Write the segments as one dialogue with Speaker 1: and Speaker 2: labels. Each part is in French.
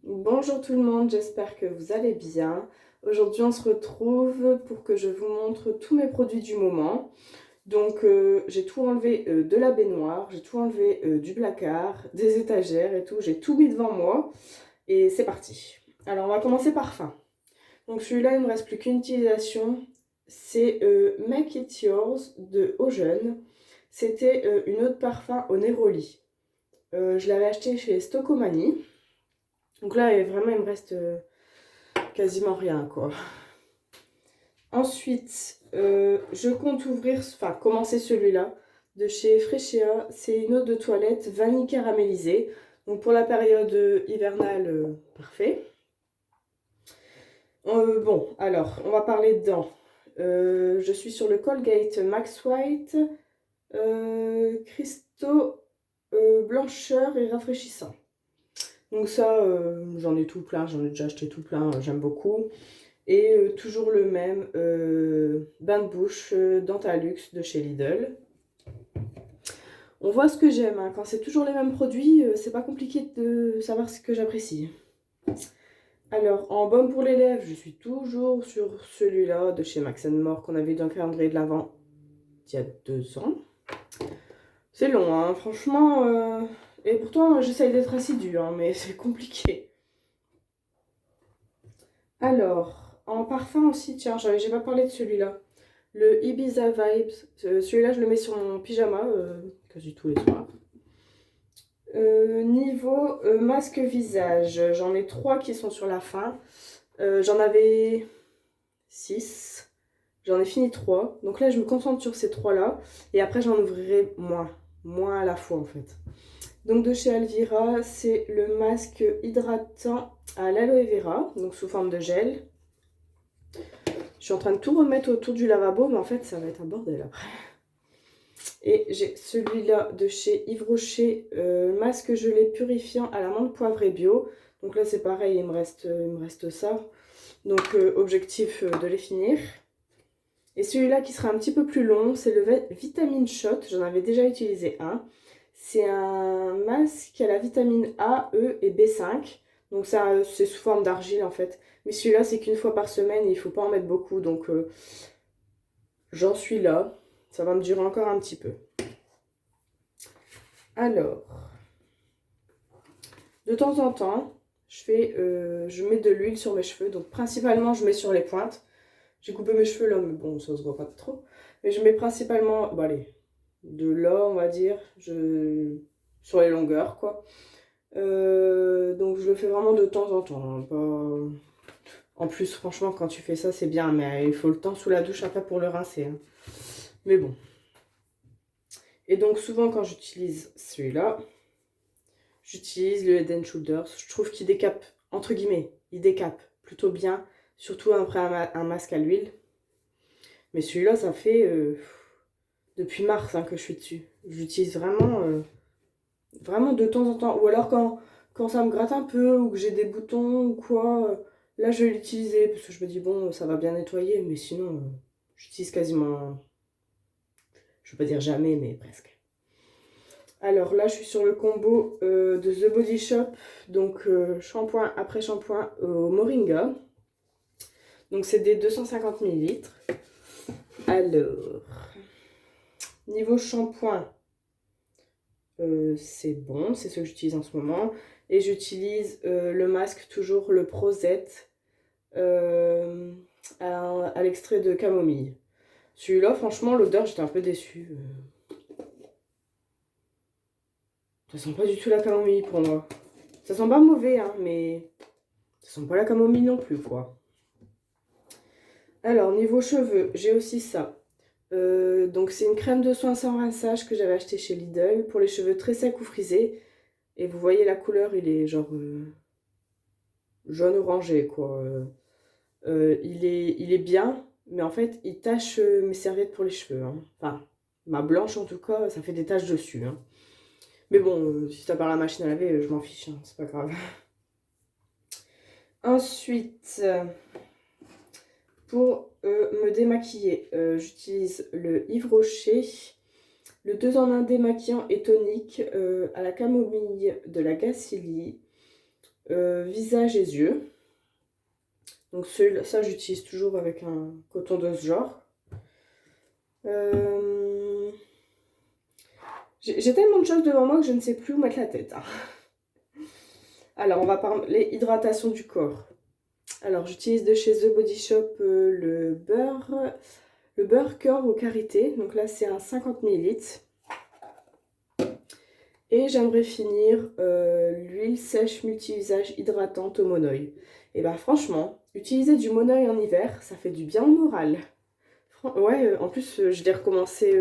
Speaker 1: Bonjour tout le monde, j'espère que vous allez bien. Aujourd'hui on se retrouve pour que je vous montre tous mes produits du moment. Donc j'ai tout enlevé de la baignoire, j'ai tout enlevé du placard, des étagères et tout. J'ai tout mis devant moi et c'est parti. Alors on va commencer par fin. Donc celui-là il ne me reste plus qu'une utilisation. C'est Make It Yours de Ojeune. C'était une eau de parfum au Neroli. Je l'avais acheté chez Stocomanie. Donc là vraiment il me reste quasiment rien quoi. Ensuite, je compte ouvrir, enfin commencer celui-là de chez Frechéa. C'est une eau de toilette vanille caramélisée. Donc pour la période hivernale, parfait. Bon, alors, on va parler dedans. Je suis sur le Colgate Max White Cristaux blancheur et rafraîchissant. Donc ça, j'en ai tout plein, j'en ai déjà acheté tout plein, j'aime beaucoup. Et toujours le même bain de bouche Dentalux de chez Lidl. On voit ce que j'aime, hein. Quand c'est toujours les mêmes produits, c'est pas compliqué de savoir ce que j'apprécie. Alors, en baume pour les lèvres, je suis toujours sur celui-là de chez Max More qu'on avait dans le calendrier de l'Avent il y a 2 ans. C'est long, hein, franchement. Et pourtant, j'essaye d'être assidue, hein, mais c'est compliqué. Alors, en parfum aussi, tiens, j'ai pas parlé de celui-là. Le Ibiza Vibes, celui-là je le mets sur mon pyjama quasi tous les soirs. Niveau masque visage, j'en ai 3 qui sont sur la fin. J'en avais 6, j'en ai fini 3. Donc là je me concentre sur ces 3 là et après j'en ouvrirai moins à la fois en fait. Donc de chez Alvira, c'est le masque hydratant à l'aloe vera, donc sous forme de gel. Je suis en train de tout remettre autour du lavabo, mais en fait, ça va être un bordel après. Et j'ai celui-là de chez Yves Rocher, masque gelé purifiant à l'amande poivrée bio. Donc là, c'est pareil, il me reste ça. Donc, objectif de les finir. Et celui-là qui sera un petit peu plus long, c'est le Vitamine Shot. J'en avais déjà utilisé un. C'est un masque à la vitamine A, E et B5. Donc ça, c'est sous forme d'argile en fait. Mais celui-là, c'est qu'une fois par semaine et il ne faut pas en mettre beaucoup. Donc j'en suis là. Ça va me durer encore un petit peu. Alors, de temps en temps, je mets de l'huile sur mes cheveux. Donc principalement, je mets sur les pointes. J'ai coupé mes cheveux là, mais bon, ça se voit pas trop. Mais je mets principalement, bon allez, de là, on va dire, sur les longueurs, quoi. Donc je le fais vraiment de temps en temps, hein, pas... En plus, franchement, quand tu fais ça, c'est bien, mais il faut le temps sous la douche après pour le rincer, hein. Mais bon. Et donc souvent, quand j'utilise celui-là, j'utilise le Head & Shoulders. Je trouve qu'il décape, entre guillemets, il décape plutôt bien, surtout après un masque à l'huile. Mais celui-là, ça fait depuis mars hein, que je suis dessus. J'utilise vraiment de temps en temps. Ou alors quand ça me gratte un peu ou que j'ai des boutons ou quoi, là je vais l'utiliser parce que je me dis bon, ça va bien nettoyer. Mais sinon, j'utilise quasiment, je vais pas dire jamais, mais presque. Alors là, je suis sur le combo de The Body Shop, donc shampoing après shampoing au Moringa. Donc c'est des 250 ml. Alors, niveau shampoing, c'est bon, c'est ce que j'utilise en ce moment. Et j'utilise le masque, toujours le Prozette, à l'extrait de camomille. Celui-là, franchement, l'odeur, j'étais un peu déçue. Ça sent pas du tout la camomille pour moi. Ça sent pas mauvais, hein, mais ça sent pas la camomille non plus, quoi. Alors, niveau cheveux, j'ai aussi ça. Donc, c'est une crème de soin sans rinçage que j'avais acheté chez Lidl pour les cheveux très secs ou frisés. Et vous voyez la couleur, il est genre jaune orangé, quoi. Il est bien, mais en fait, il tache mes serviettes pour les cheveux, hein. Enfin, ma blanche en tout cas, ça fait des taches dessus, hein. Mais bon, si ça part la machine à laver, je m'en fiche, hein, c'est pas grave. Ensuite, pour me démaquiller, j'utilise le Yves Rocher, le 2 en 1 démaquillant et tonique à la camomille de la Gacilly. visage et yeux. Donc ça, j'utilise toujours avec un coton de ce genre. J'ai tellement de choses devant moi que je ne sais plus où mettre la tête, hein. Alors, on va parler hydratation du corps. Alors, j'utilise de chez The Body Shop le beurre cœur au karité. Donc là, c'est un 50 ml. Et j'aimerais finir l'huile sèche multi-usage hydratante au monoeil. Et bah franchement, utiliser du monoeil en hiver, ça fait du bien au moral. Ouais, en plus, je l'ai recommencé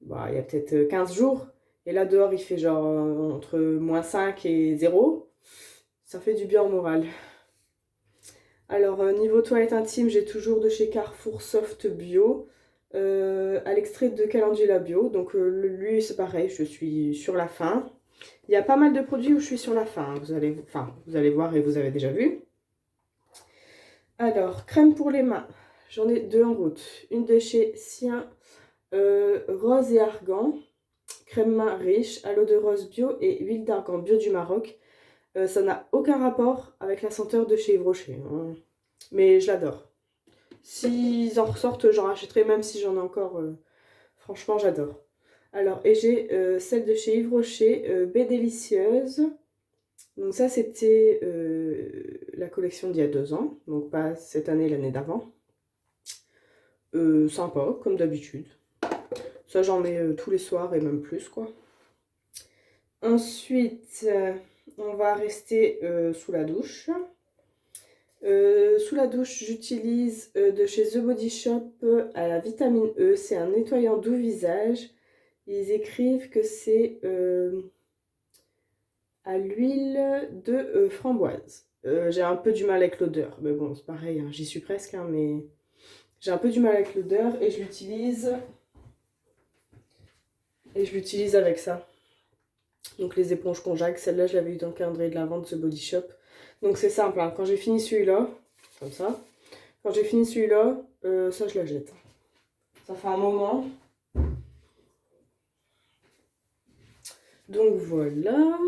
Speaker 1: il y a peut-être 15 jours. Et là, dehors, il fait genre entre -5 et 0. Ça fait du bien au moral. Alors, niveau toilette intime, j'ai toujours de chez Carrefour Soft Bio. À l'extrait de Calendula Bio. Donc, lui, c'est pareil, je suis sur la fin. Il y a pas mal de produits où je suis sur la fin, hein. Vous allez voir et vous avez déjà vu. Alors, crème pour les mains. J'en ai 2 en route. Une de chez Sien, rose et argan. Crème main riche, à l'eau de rose bio et huile d'argan bio du Maroc. Ça n'a aucun rapport avec la senteur de chez Yves Rocher, hein. Mais je l'adore. S'ils en ressortent, j'en rachèterai même si j'en ai encore. Franchement, j'adore. Alors, et j'ai celle de chez Yves Rocher, Baie Délicieuse. Donc ça, c'était la collection d'il y a 2 ans. Donc pas cette année, l'année d'avant. Sympa, comme d'habitude. Ça, j'en mets tous les soirs et même plus, quoi. Ensuite, on va rester sous la douche. Sous la douche, j'utilise de chez The Body Shop à la vitamine E. C'est un nettoyant doux visage. Ils écrivent que c'est à l'huile de framboise. J'ai un peu du mal avec l'odeur. Mais bon, c'est pareil, hein, j'y suis presque, hein, mais j'ai un peu du mal avec l'odeur et je l'utilise. Et je l'utilise avec ça. Donc les éponges Conjac, celle-là, je l'avais eu dans le calendrier de la vente de The Body Shop. Donc c'est simple, hein. Quand j'ai fini celui-là, comme ça, quand j'ai fini celui-là, ça je la jette. Ça fait un moment. Donc voilà.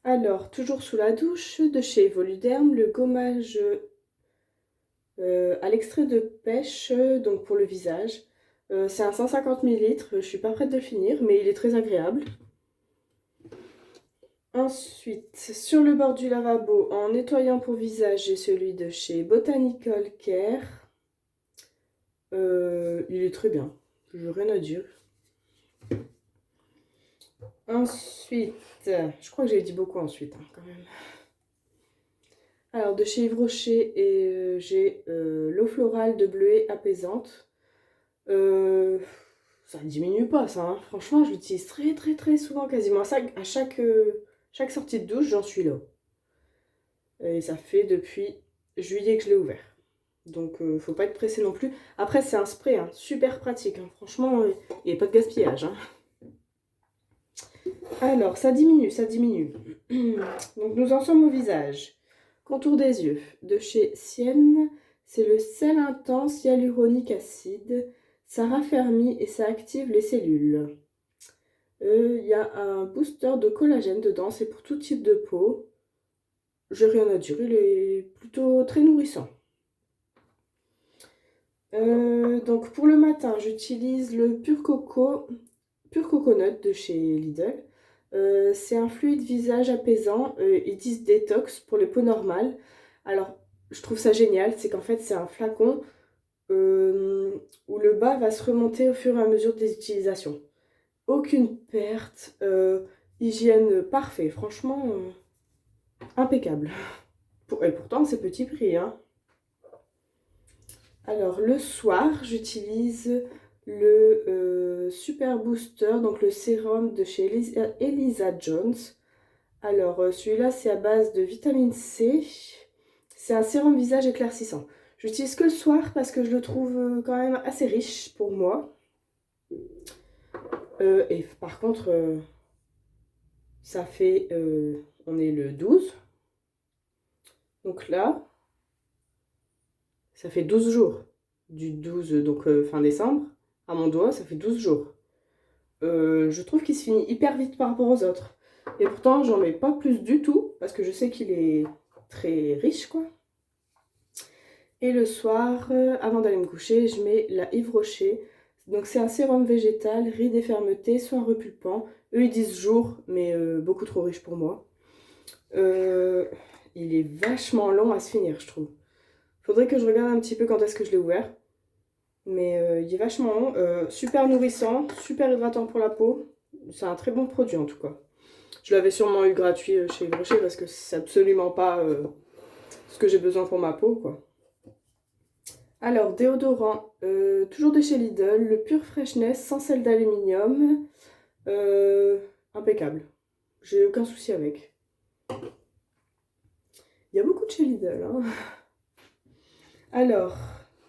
Speaker 1: Alors, toujours sous la douche, de chez Voluderm, le gommage à l'extrait de pêche, donc pour le visage. C'est un 150 ml, je suis pas prête de le finir, mais il est très agréable. Ensuite, sur le bord du lavabo, en nettoyant pour visage, j'ai celui de chez Botanical Care. Il est très bien, je n'ai rien à dire. Ensuite, je crois que j'ai dit beaucoup ensuite, hein, quand même. Alors, de chez Yves Rocher, j'ai l'eau florale de bleuet apaisante. Ça ne diminue pas, ça, hein. Franchement, je l'utilise très très très souvent, quasiment à chaque sortie de douche, j'en suis là. Et ça fait depuis juillet que je l'ai ouvert. Donc, faut pas être pressé non plus. Après, c'est un spray, hein, super pratique, hein. Franchement, il n'y a pas de gaspillage, hein. Alors, ça diminue, ça diminue. Donc, nous en sommes au visage. Contour des yeux. De chez Sienne, c'est le sel intense hyaluronique acide. Ça raffermit et ça active les cellules. Il y a un booster de collagène dedans. C'est pour tout type de peau. J'ai rien à dire. Il est plutôt très nourrissant. Donc, pour le matin, j'utilise le Pur Coconut de chez Lidl. C'est un fluide visage apaisant, ils disent détox pour les peaux normales. Alors, je trouve ça génial, c'est qu'en fait, c'est un flacon où le bas va se remonter au fur et à mesure des utilisations. Aucune perte, hygiène parfait, franchement, impeccable. Et pourtant, c'est petit prix, hein. Alors, le soir, j'utilise le Super Booster, donc le sérum de chez Elisa Jones. Alors, celui-là, c'est à base de vitamine C. C'est un sérum visage éclaircissant. J'utilise que le soir parce que je le trouve quand même assez riche pour moi. Et par contre, ça fait... on est le 12. Donc là, ça fait 12 jours. Du 12, donc fin décembre, à mon doigt, ça fait 12 jours. Je trouve qu'il se finit hyper vite par rapport aux autres. Et pourtant, j'en mets pas plus du tout, parce que je sais qu'il est très riche, quoi. Et le soir, avant d'aller me coucher, je mets la Yves Rocher. Donc c'est un sérum végétal, rides et fermeté, soin repulpant. Eux, ils disent jour, mais beaucoup trop riche pour moi. Il est vachement long à se finir, je trouve. Faudrait que je regarde un petit peu quand est-ce que je l'ai ouvert. Mais il est vachement long. Super nourrissant, super hydratant pour la peau. C'est un très bon produit en tout cas. Je l'avais sûrement eu gratuit chez Yves Rocher parce que c'est absolument pas ce que j'ai besoin pour ma peau, quoi. Alors, déodorant, toujours de chez Lidl, le Pure Freshness sans sel d'aluminium. Impeccable. J'ai aucun souci avec. Il y a beaucoup de chez Lidl, hein. Alors,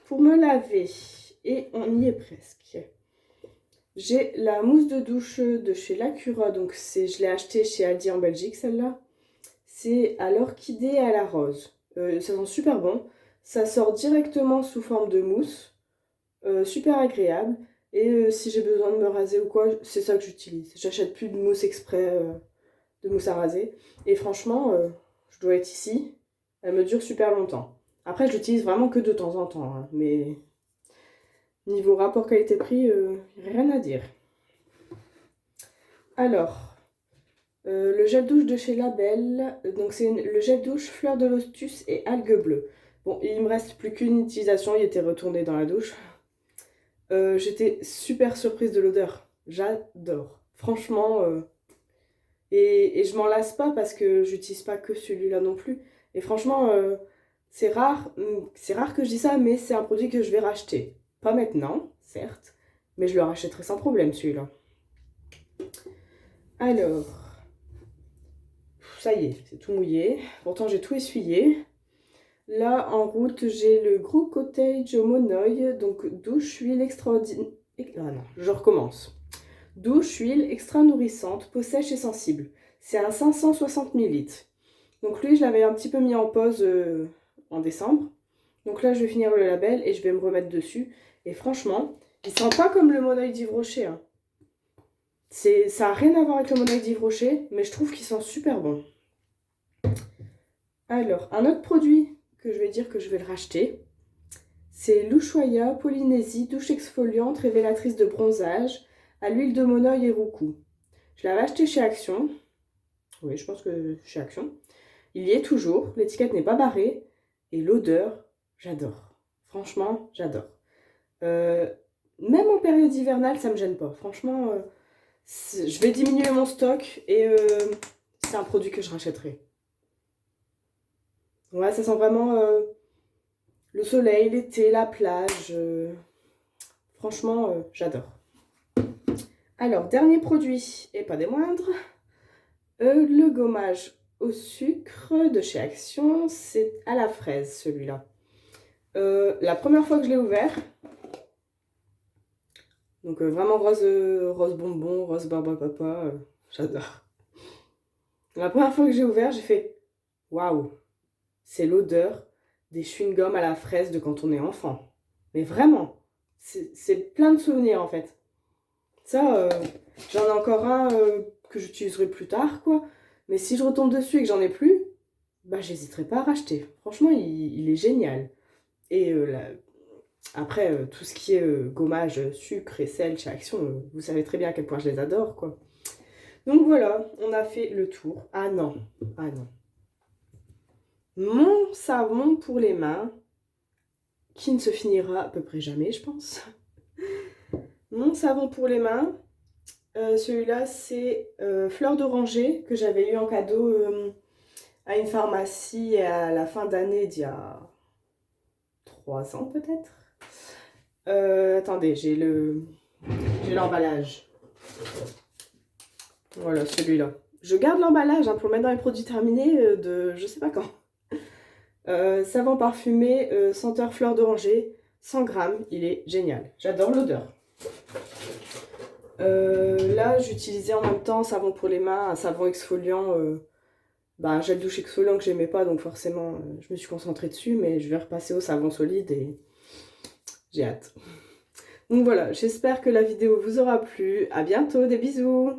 Speaker 1: pour me laver, et on y est presque. J'ai la mousse de douche de chez Lacura, donc je l'ai achetée chez Aldi en Belgique, celle-là. C'est à l'orchidée et à la rose. Ça sent super bon. Ça sort directement sous forme de mousse. Super agréable. Et si j'ai besoin de me raser ou quoi, c'est ça que j'utilise. J'achète plus de mousse exprès, de mousse à raser. Et franchement, je dois être ici. Elle me dure super longtemps. Après, je l'utilise vraiment que de temps en temps, hein, mais niveau rapport qualité-prix, rien à dire. Alors, le gel douche de chez Label, donc c'est le gel douche fleur de lotus et algues bleues. Bon, il me reste plus qu'une utilisation, il était retourné dans la douche. J'étais super surprise de l'odeur, j'adore. Franchement, et je m'en lasse pas parce que j'utilise pas que celui-là non plus. Et franchement, c'est rare que je dis ça, mais c'est un produit que je vais racheter. Pas maintenant, certes, mais je le rachèterai sans problème celui-là. Alors, ça y est, c'est tout mouillé. Pourtant, j'ai tout essuyé. Là, en route, j'ai le gros cottage au monoeil. Donc, douche, huile extraordinaire. Ah non, je recommence. Douche, huile extra nourrissante, peau sèche et sensible. C'est un 560 ml. Donc, lui, je l'avais un petit peu mis en pause en décembre. Donc là, je vais finir le label et je vais me remettre dessus. Et franchement, il sent pas comme le monoeil d'Yves Rocher, hein. Ça n'a rien à voir avec le monoeil d'Yves Rocher, mais je trouve qu'il sent super bon. Alors, un autre produit que je vais dire que je vais le racheter, c'est l'Ushuaïa Polynésie douche exfoliante révélatrice de bronzage à l'huile de monoeil et roucou. Je l'avais acheté chez Action. Oui, je pense que chez Action. Il y est toujours, l'étiquette n'est pas barrée et l'odeur, j'adore. Franchement, j'adore. Même en période hivernale, ça me gêne pas. Franchement, je vais diminuer mon stock et c'est un produit que je rachèterai. Ouais, ça sent vraiment le soleil, l'été, la plage. Franchement, j'adore. Alors, dernier produit, et pas des moindres, le gommage au sucre de chez Action, c'est à la fraise celui-là. La première fois que je l'ai ouvert, donc vraiment rose bonbon, rose barbe à papa, j'adore. La première fois que j'ai ouvert, j'ai fait waouh, c'est l'odeur des chewing-gums à la fraise de quand on est enfant. Mais vraiment, c'est plein de souvenirs en fait. Ça, j'en ai encore un que j'utiliserai plus tard, quoi. Mais si je retombe dessus et que j'en ai plus, bah j'hésiterai pas à racheter. Franchement, il est génial. Et après, tout ce qui est gommage, sucre et sel chez Action, vous savez très bien à quel point je les adore, quoi. Donc voilà, on a fait le tour. Ah non, ah non. Mon savon pour les mains, qui ne se finira à peu près jamais, je pense. Mon savon pour les mains, celui-là, c'est Fleur d'Oranger, que j'avais eu en cadeau à une pharmacie à la fin d'année d'il y a 3 ans peut-être. Attendez, j'ai l'emballage. Voilà, celui-là. Je garde l'emballage pour le mettre dans les produits terminés de je sais pas quand. Savon parfumé, senteur fleur d'oranger, 100 grammes, il est génial. J'adore l'odeur. Là, j'utilisais en même temps savon pour les mains, un savon exfoliant, un gel douche exfoliant que j'aimais pas, donc forcément, je me suis concentrée dessus, mais je vais repasser au savon solide et j'ai hâte. Donc voilà, j'espère que la vidéo vous aura plu. À bientôt, des bisous!